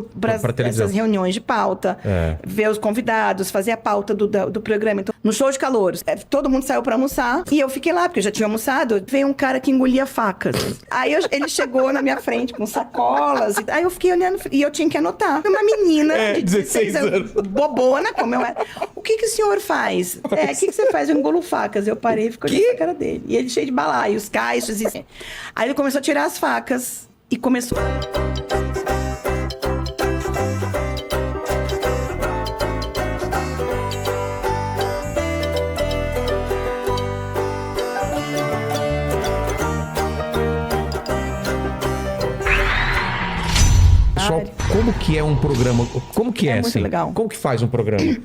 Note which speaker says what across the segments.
Speaker 1: para essas reuniões de pauta, ver os convidados, fazer a pauta do programa. Então, no show de calouros, todo mundo saiu para almoçar e eu fiquei lá, porque eu já tinha almoçado. Veio um cara que engolia facas. Aí ele chegou na minha frente com sacolas. Aí eu fiquei olhando e eu tinha que anotar. Uma menina de 16 anos, bobona, como eu era. O que o senhor faz? O que você faz? Eu engulo facas. Eu parei e fiquei olhando a cara dele. E ele cheio de balaios, caixas. Aí ele começou a tirar as facas e começou...
Speaker 2: Pessoal, como que é um programa? Como que é
Speaker 1: muito
Speaker 2: assim?
Speaker 1: Legal.
Speaker 2: Como que faz um programa?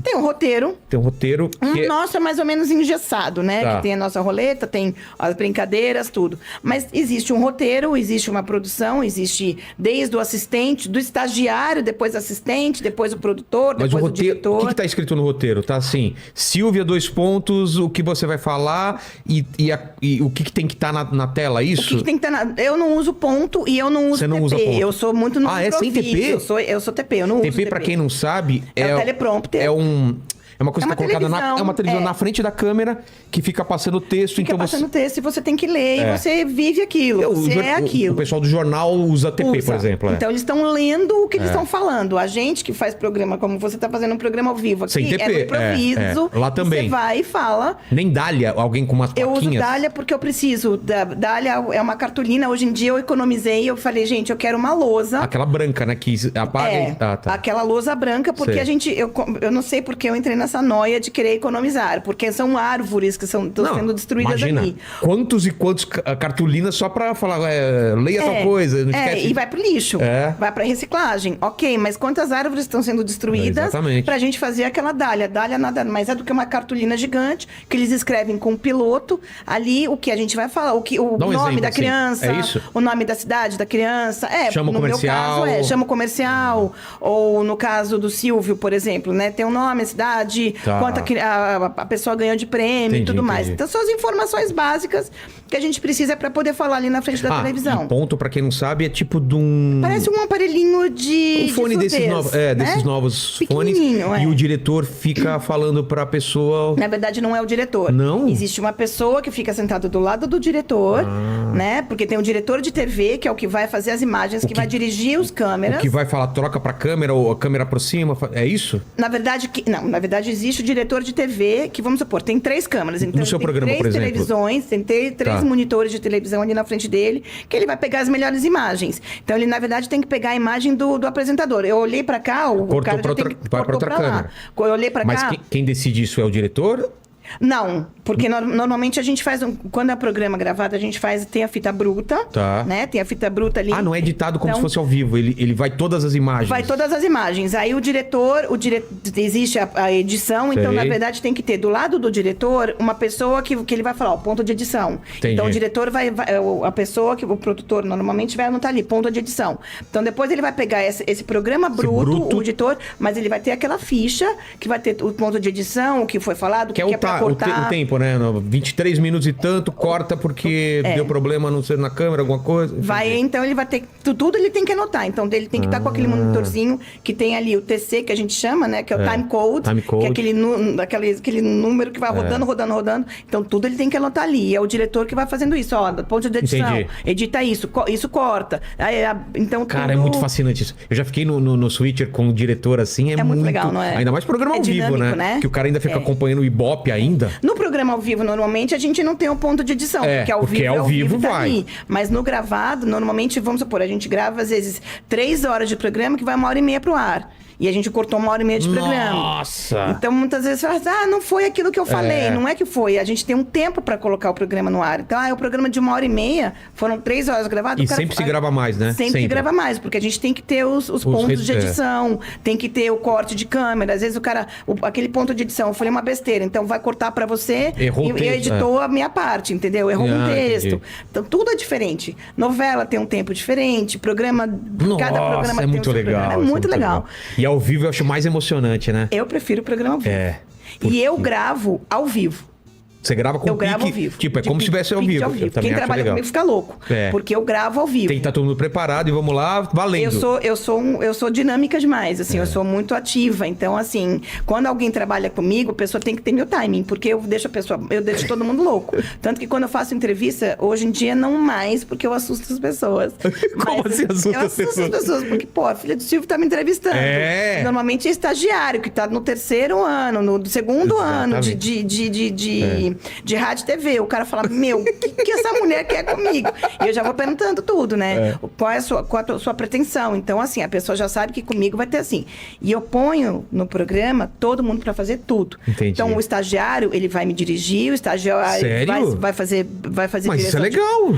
Speaker 1: Tem um roteiro.
Speaker 2: Tem um roteiro que
Speaker 1: Nosso é mais ou menos engessado, né?
Speaker 2: Tá.
Speaker 1: Que tem a nossa roleta, tem as brincadeiras, tudo. Mas existe um roteiro, existe uma produção, existe desde o assistente, do estagiário, depois assistente, depois o produtor,
Speaker 2: Mas
Speaker 1: depois
Speaker 2: o
Speaker 1: o
Speaker 2: roteiro,
Speaker 1: diretor.
Speaker 2: o que tá escrito no roteiro? Tá assim, Silvia, 2 pontos, o que você vai falar e o que tem que estar na tela, isso?
Speaker 1: O que tem que estar Eu não uso ponto e eu não uso
Speaker 2: Você não
Speaker 1: TP.
Speaker 2: usa ponto.
Speaker 1: Eu sou muito no
Speaker 2: sem TP?
Speaker 1: Eu sou TP, eu não uso
Speaker 2: TP, pra quem não sabe,
Speaker 1: o teleprompter.
Speaker 2: É uma coisa que tá colocada
Speaker 1: televisão,
Speaker 2: é uma televisão na frente da câmera que fica passando texto.
Speaker 1: Fica passando texto e você tem que ler e você vive aquilo, você é aquilo.
Speaker 2: O pessoal do jornal usa TP, por exemplo.
Speaker 1: Então eles estão lendo o que eles estão falando. A gente que faz programa, como você tá fazendo um programa ao vivo aqui,
Speaker 2: sem TP,
Speaker 1: é no improviso.
Speaker 2: Lá também.
Speaker 1: Você vai e fala.
Speaker 2: Nem Dália, alguém com umas plaquinhas.
Speaker 1: Eu uso Dália porque eu preciso. Dália é uma cartolina. Hoje em dia eu economizei. Eu falei, gente, eu quero uma lousa.
Speaker 2: Aquela branca, né? Que apaga tá.
Speaker 1: Aquela lousa branca, porque eu não sei porque eu entrei nessa noia de querer economizar, porque são árvores que estão sendo destruídas ali.
Speaker 2: Quantos e quantos cartolinas só pra falar, leia tal coisa. Não esquece.
Speaker 1: E vai pro lixo, vai pra reciclagem. Ok, mas quantas árvores estão sendo destruídas pra gente fazer aquela Dália? Dália nada mais é do que uma cartolina gigante, que eles escrevem com um piloto, ali o que a gente vai falar, o nome da criança, o nome da cidade da criança,
Speaker 2: chama
Speaker 1: no
Speaker 2: comercial.
Speaker 1: meu caso chama comercial, ou no caso do Silvio, por exemplo, né, tem um nome, a cidade, quanto a pessoa ganhou de prêmio e tudo mais. Então são as informações básicas que a gente precisa para poder falar ali na frente da televisão.
Speaker 2: E ponto, pra quem não sabe, é tipo de um...
Speaker 1: Parece um aparelhinho de
Speaker 2: fone desses novos, desses novos fones. E o diretor fica falando pra pessoa...
Speaker 1: Na verdade, não é o diretor.
Speaker 2: Não?
Speaker 1: Existe uma pessoa que fica sentada do lado do diretor, né? Porque tem o diretor de TV, que é o que vai fazer as imagens, que vai dirigir os câmeras.
Speaker 2: O que vai falar, troca pra câmera, ou a câmera aproxima, é isso?
Speaker 1: Na verdade, na verdade, existe o diretor de TV, que vamos supor, tem 3 câmeras. Então,
Speaker 2: no seu programa, por exemplo.
Speaker 1: Televisões, tem 3 monitores de televisão ali na frente dele, que ele vai pegar as melhores imagens. Então, ele, na verdade, tem que pegar a imagem do apresentador. Eu olhei pra cá, o cara
Speaker 2: vai pra outra câmera.
Speaker 1: Eu olhei pra cá...
Speaker 2: Mas quem decide isso é o diretor?
Speaker 1: Não, porque normalmente a gente faz... Quando é programa gravado, a gente tem a fita bruta, né? Tem a fita bruta ali.
Speaker 2: Não é editado como se fosse ao vivo. Ele vai todas as imagens.
Speaker 1: Vai todas as imagens. Aí o diretor existe a edição, então, na verdade, tem que ter do lado do diretor uma pessoa que ele vai falar, ponto de edição.
Speaker 2: Entendi.
Speaker 1: Então, o diretor a pessoa, o produtor normalmente vai anotar ali, ponto de edição. Então, depois ele vai pegar esse programa bruto, o editor, mas ele vai ter aquela ficha que vai ter o ponto de edição, o que foi falado, o que é pra cortar.
Speaker 2: O tempo, né? 23 minutos e tanto, corta porque deu problema não ser na câmera, alguma coisa.
Speaker 1: Então ele vai ter... Tudo ele tem que anotar. Então ele tem que estar com aquele monitorzinho que tem ali o TC, que a gente chama, né? Que é o time code. Que é aquele número que vai rodando. Então tudo ele tem que anotar ali. E é o diretor que vai fazendo isso. Ó, ponto de edição.
Speaker 2: Entendi.
Speaker 1: Edita isso corta. Então,
Speaker 2: cara, é muito fascinante isso. Eu já fiquei no Switcher com o diretor assim. É muito legal, não é? Ainda mais programa ao vivo, né? Que o cara ainda fica acompanhando o Ibope ainda.
Speaker 1: No programa ao vivo, normalmente, a gente não tem o ponto de edição. Porque ao vivo tá vai. Ali. Mas no gravado, normalmente, vamos supor, a gente grava, às vezes, 3 horas de programa que vai 1h30 pro ar. E a gente cortou 1h30 de programa.
Speaker 2: Nossa!
Speaker 1: Então, muitas vezes, você fala, não foi aquilo que eu falei. Não é que foi. A gente tem um tempo pra colocar o programa no ar. Então, o programa de 1h30, foram 3 horas gravadas.
Speaker 2: E sempre se grava mais, né?
Speaker 1: Sempre se grava mais, porque a gente tem que ter os pontos de edição, tem que ter o corte de câmera. Às vezes, aquele ponto de edição, eu falei uma besteira, então vai cortar pra você.
Speaker 2: Errou
Speaker 1: e editou a minha parte, entendeu? Errou um texto.
Speaker 2: Entendi.
Speaker 1: Então, tudo é diferente. Novela tem um tempo diferente, cada programa tem
Speaker 2: muito legal.
Speaker 1: É muito legal.
Speaker 2: E ao vivo eu acho mais emocionante, né?
Speaker 1: Eu prefiro o programa ao vivo. E eu gravo ao vivo.
Speaker 2: Você grava com
Speaker 1: eu gravo ao vivo.
Speaker 2: Tipo, é como se estivesse ao vivo.
Speaker 1: Quem trabalha comigo fica louco. Porque eu gravo ao vivo.
Speaker 2: Tem que estar todo mundo preparado e vamos lá, valendo.
Speaker 1: Eu sou dinâmica demais, assim, eu sou muito ativa. Então, assim, quando alguém trabalha comigo, a pessoa tem que ter meu timing, porque eu deixo todo mundo louco. Tanto que quando eu faço entrevista, hoje em dia não mais, porque eu assusto as pessoas.
Speaker 2: Como assim assusta as pessoas?
Speaker 1: Eu assusto as pessoas, porque, pô, a filha do Silvio tá me entrevistando. Normalmente é estagiário, que tá no terceiro ano, no segundo ano de rádio e TV. O cara fala, meu, o que essa mulher quer comigo? E eu já vou perguntando tudo, né? Qual é a sua pretensão? Então, assim, a pessoa já sabe que comigo vai ter assim. E eu ponho no programa todo mundo pra fazer tudo.
Speaker 2: Entendi.
Speaker 1: Então, o estagiário, ele vai me dirigir, o estagiário vai fazer
Speaker 2: Mas isso é legal.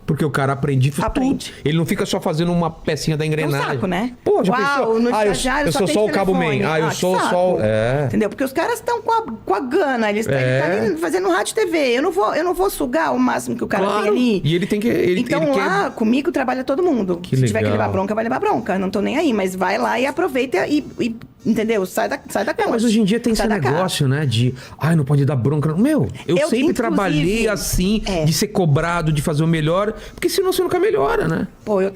Speaker 2: Porque o cara aprende tudo. Ele não fica só fazendo uma pecinha da engrenagem.
Speaker 1: É um saco, né?
Speaker 2: Pô, já pensou?
Speaker 1: No estagiário
Speaker 2: eu sou só o cabo man. Eu sou só...
Speaker 1: Entendeu? Porque os caras estão com a gana. Eles estão ali fazendo rádio e TV. Eu não vou sugar o máximo que o cara tem ali.
Speaker 2: E ele tem que...
Speaker 1: Então lá, comigo trabalha todo mundo. Se tiver que levar bronca, vai levar bronca. Não tô nem aí. Mas vai lá e aproveita e entendeu? Sai da cama.
Speaker 2: Mas hoje em dia tem esse negócio, né? De, não pode dar bronca. Meu, eu sempre trabalhei assim, de ser cobrado, de fazer o melhor. Porque senão você nunca melhora, né?
Speaker 1: Pô, eu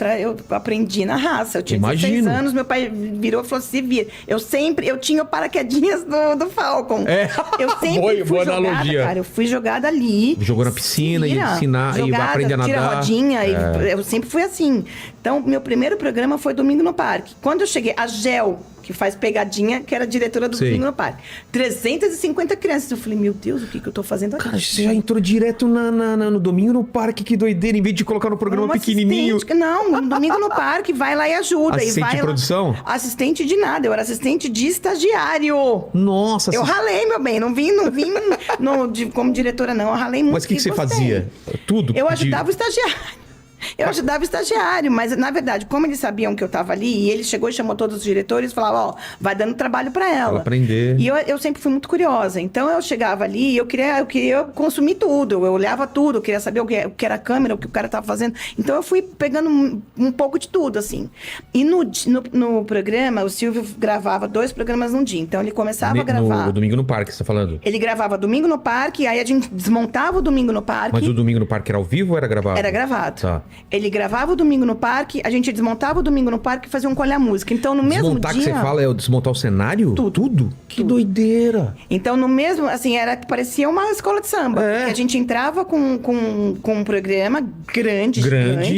Speaker 1: aprendi na raça. Eu tinha 16 anos, meu pai virou e falou, se vira. Eu tinha o paraquedinhas do Falcon. Eu sempre fui jogada, analogia. Cara. Eu fui jogada ali.
Speaker 2: Jogou na piscina e ensinar, e vai aprender a nadar.
Speaker 1: Tira rodinha, eu sempre fui assim. Então, meu primeiro programa foi Domingo no Parque. Quando eu cheguei, a Gel, que faz pegadinha, que era diretora do Domingo no Parque. 350 crianças. Eu falei, meu Deus, o que eu tô fazendo aqui?
Speaker 2: Cara, você já entrou direto no Domingo no Parque, que doideira, em vez de colocar no programa pequenininho.
Speaker 1: Não, no Domingo no Parque, vai lá e ajuda.
Speaker 2: Assistente de produção?
Speaker 1: Assistente de nada, eu era assistente de estagiário.
Speaker 2: Nossa.
Speaker 1: Eu ralei, meu bem, não vim como diretora, não. Eu ralei muito.
Speaker 2: Mas o que você fazia? Tudo?
Speaker 1: Eu ajudava o estagiário. Eu ajudava o estagiário, mas, na verdade, como eles sabiam que eu estava ali, e ele chegou e chamou todos os diretores e falava, vai dando trabalho para ela.
Speaker 2: Pra aprender.
Speaker 1: E eu sempre fui muito curiosa. Então, eu chegava ali e eu queria consumir tudo. Eu olhava tudo, eu queria saber o que era a câmera, o que o cara estava fazendo. Então, eu fui pegando um pouco de tudo, assim. E no programa, o Silvio gravava 2 programas num dia. Então, ele começava a gravar...
Speaker 2: No Domingo no Parque, você tá falando?
Speaker 1: Ele gravava Domingo no Parque, aí a gente desmontava o Domingo no Parque.
Speaker 2: Mas o Domingo no Parque era ao vivo ou era gravado?
Speaker 1: Era gravado.
Speaker 2: Tá.
Speaker 1: Ele gravava o Domingo no Parque, a gente desmontava o Domingo no Parque e fazia um colher música. Então, no mesmo dia...
Speaker 2: Desmontar que você fala é desmontar o cenário?
Speaker 1: Tudo.
Speaker 2: Que doideira!
Speaker 1: Então, no mesmo... Assim, parecia uma escola de samba. A gente entrava com um programa grande,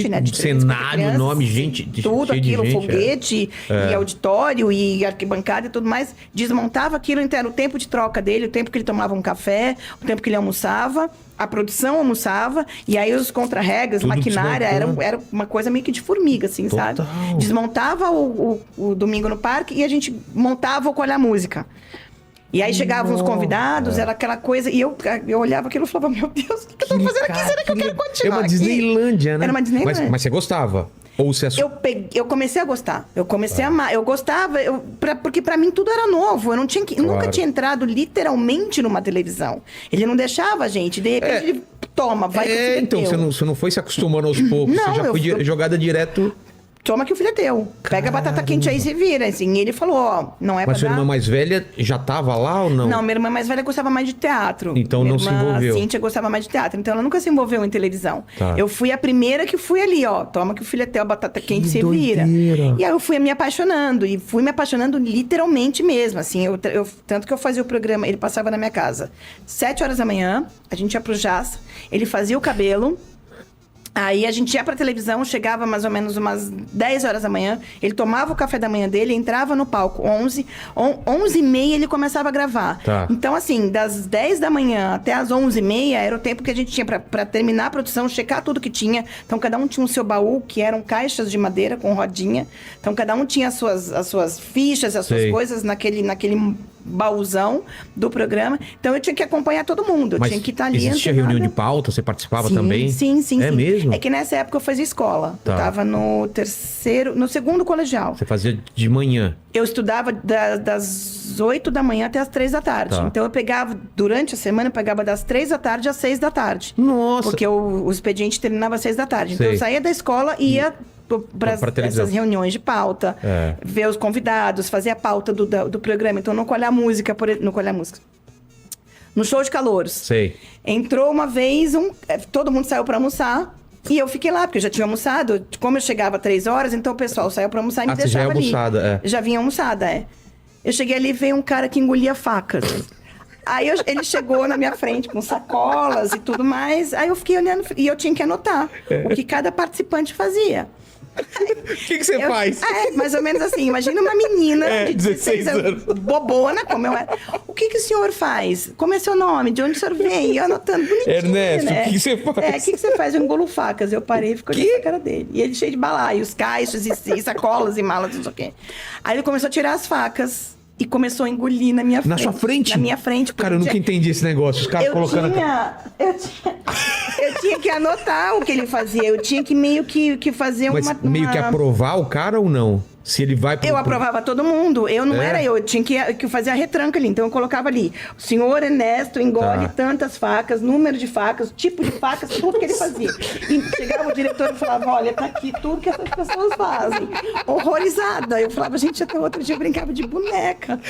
Speaker 1: né? De
Speaker 2: cenário, nome, gente...
Speaker 1: Tudo aquilo,
Speaker 2: gente,
Speaker 1: foguete, e auditório, e arquibancada e tudo mais. Desmontava aquilo, então era o tempo de troca dele, o tempo que ele tomava um café, o tempo que ele almoçava. A produção almoçava, e aí os contra-regras, maquinária, era uma coisa meio que de formiga, assim, sabe? Desmontava o Domingo no Parque e a gente montava o Colher Música. E aí chegavam os convidados, era aquela coisa, e eu olhava aquilo e falava, meu Deus, o que eu tô fazendo aqui? Será que eu quero continuar?
Speaker 2: É uma Disneylândia, né?
Speaker 1: Era uma Disneylândia.
Speaker 2: Mas você gostava? Ou você
Speaker 1: Eu comecei a gostar. Eu comecei a amar. Eu gostava, porque pra mim tudo era novo. Eu nunca tinha entrado literalmente numa televisão. Ele não deixava a gente. De repente ele toma, vai pro filho
Speaker 2: então,
Speaker 1: teu.
Speaker 2: Você não foi se acostumando aos poucos. Você já foi jogada direto...
Speaker 1: Toma que o filho é teu. Pega a batata quente aí e se vira. Assim. E ele falou, não é pra dar...
Speaker 2: Mas sua irmã mais velha já tava lá ou não?
Speaker 1: Não, minha irmã mais velha gostava mais de teatro.
Speaker 2: Então não se envolveu.
Speaker 1: Minha irmã Cíntia gostava mais de teatro. Então ela nunca se envolveu em televisão.
Speaker 2: Tá.
Speaker 1: Eu fui a primeira que fui ali, toma que o filho é teu, a batata quente se vira. E aí eu fui me apaixonando. E fui me apaixonando literalmente mesmo. Assim, tanto que eu fazia o programa, ele passava na minha casa. 7 horas da manhã, a gente ia pro Jazz, ele fazia o cabelo... Aí a gente ia pra televisão, chegava mais ou menos umas 10 horas da manhã, ele tomava o café da manhã dele, entrava no palco 11h30 ele começava a gravar.
Speaker 2: Tá.
Speaker 1: Então assim, das 10 da manhã até as 11h30 era o tempo que a gente tinha pra terminar a produção, checar tudo que tinha. Então cada um tinha o seu baú, que eram caixas de madeira com rodinha. Então cada um tinha as suas fichas, as suas coisas naquele baúzão do programa. Então eu tinha que acompanhar todo mundo, eu tinha que estar ali.
Speaker 2: Existia reunião de pauta, você participava também?
Speaker 1: Sim.
Speaker 2: É mesmo?
Speaker 1: É que nessa época eu fazia escola. Tá. Eu tava no segundo colegial.
Speaker 2: Você fazia de manhã?
Speaker 1: Eu estudava das 8 da manhã até as 3 da tarde. Tá. Então eu pegava, durante a semana, eu pegava das 3 da tarde às 6 da tarde.
Speaker 2: Nossa!
Speaker 1: Porque o expediente terminava às 6 da tarde. Então eu saía da escola e ia para essas reuniões de pauta, ver os convidados, fazer a pauta do programa. Então, no Colher Música, no show de calouros.
Speaker 2: Sei.
Speaker 1: Entrou uma vez, todo mundo saiu pra almoçar. E eu fiquei lá, porque eu já tinha almoçado. Como eu chegava 3 horas, então o pessoal saiu pra almoçar e me deixava ali.
Speaker 2: Já é almoçada,
Speaker 1: Já vinha almoçada, Eu cheguei ali e veio um cara que engolia facas. Aí ele chegou na minha frente com sacolas e tudo mais. Aí eu fiquei olhando e eu tinha que anotar o que cada participante fazia.
Speaker 2: O que você faz?
Speaker 1: Mais ou menos assim. Imagina uma menina de 16 anos, bobona, como eu era. O que o senhor faz? Como é seu nome? De onde o senhor vem? E eu anotando bonitinho,
Speaker 2: Ernesto,
Speaker 1: né?
Speaker 2: o que você faz?
Speaker 1: O que você faz? Eu engulo facas. Eu parei e fiquei olhando pra cara dele. E ele cheio de balaios, caixas e sacolas e malas, não sei o quê. Aí ele começou a tirar as facas. E começou a engolir na minha frente.
Speaker 2: Na sua frente?
Speaker 1: Na minha frente.
Speaker 2: Cara, eu nunca entendi esse negócio. Os caras colocando...
Speaker 1: Eu tinha que anotar o que ele fazia. Eu tinha que meio que fazer
Speaker 2: Mas meio que aprovar o cara ou não? Se ele vai...
Speaker 1: Eu aprovava todo mundo. Eu não era eu. Eu tinha que fazer a retranca ali. Então eu colocava ali. O senhor Ernesto engole tantas facas, número de facas, tipo de facas, tudo que ele fazia. E chegava o diretor e falava, olha, tá aqui tudo que essas pessoas fazem. Horrorizada. Eu falava, gente, até outro dia eu brincava de boneca.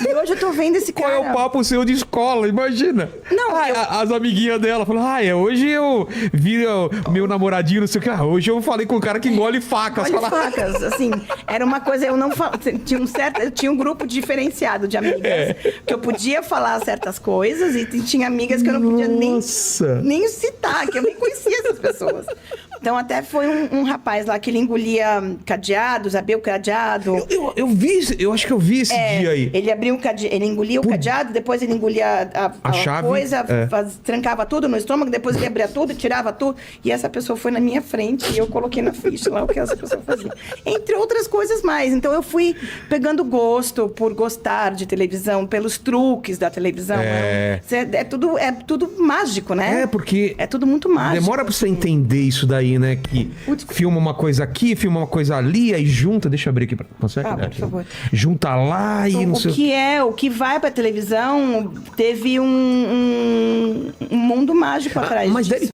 Speaker 1: E hoje eu tô vendo esse cara...
Speaker 2: Qual é o papo seu de escola? Imagina.
Speaker 1: Não,
Speaker 2: as amiguinhas dela falaram, hoje eu vi o meu namoradinho, não sei o que. Hoje eu falei com o cara que engole facas.
Speaker 1: Facas, assim, era uma coisa, eu não falava, eu tinha um grupo diferenciado de amigas, que eu podia falar certas coisas e tinha amigas que eu não podia nem citar, que eu nem conhecia essas pessoas. Então até foi um rapaz lá que ele engolia cadeados, abria o cadeado.
Speaker 2: Eu acho que eu vi esse dia aí.
Speaker 1: Ele abriu ele engolia o cadeado, depois ele engolia a chave, coisa, trancava tudo no estômago, depois ele abria tudo, tirava tudo. E essa pessoa foi na minha frente e eu coloquei na ficha lá o que essa pessoa fazia. Entre outras coisas mais. Então eu fui pegando gosto por gostar de televisão, pelos truques da televisão. É tudo mágico, né?
Speaker 2: Porque...
Speaker 1: É tudo muito mágico.
Speaker 2: Demora pra você entender isso daí, né? Que filma uma coisa aqui, filma uma coisa ali, aí junta... Deixa eu abrir aqui. Consegue?
Speaker 1: Por favor.
Speaker 2: Junta lá e não sei...
Speaker 1: O que vai pra televisão teve um mundo mágico atrás disso.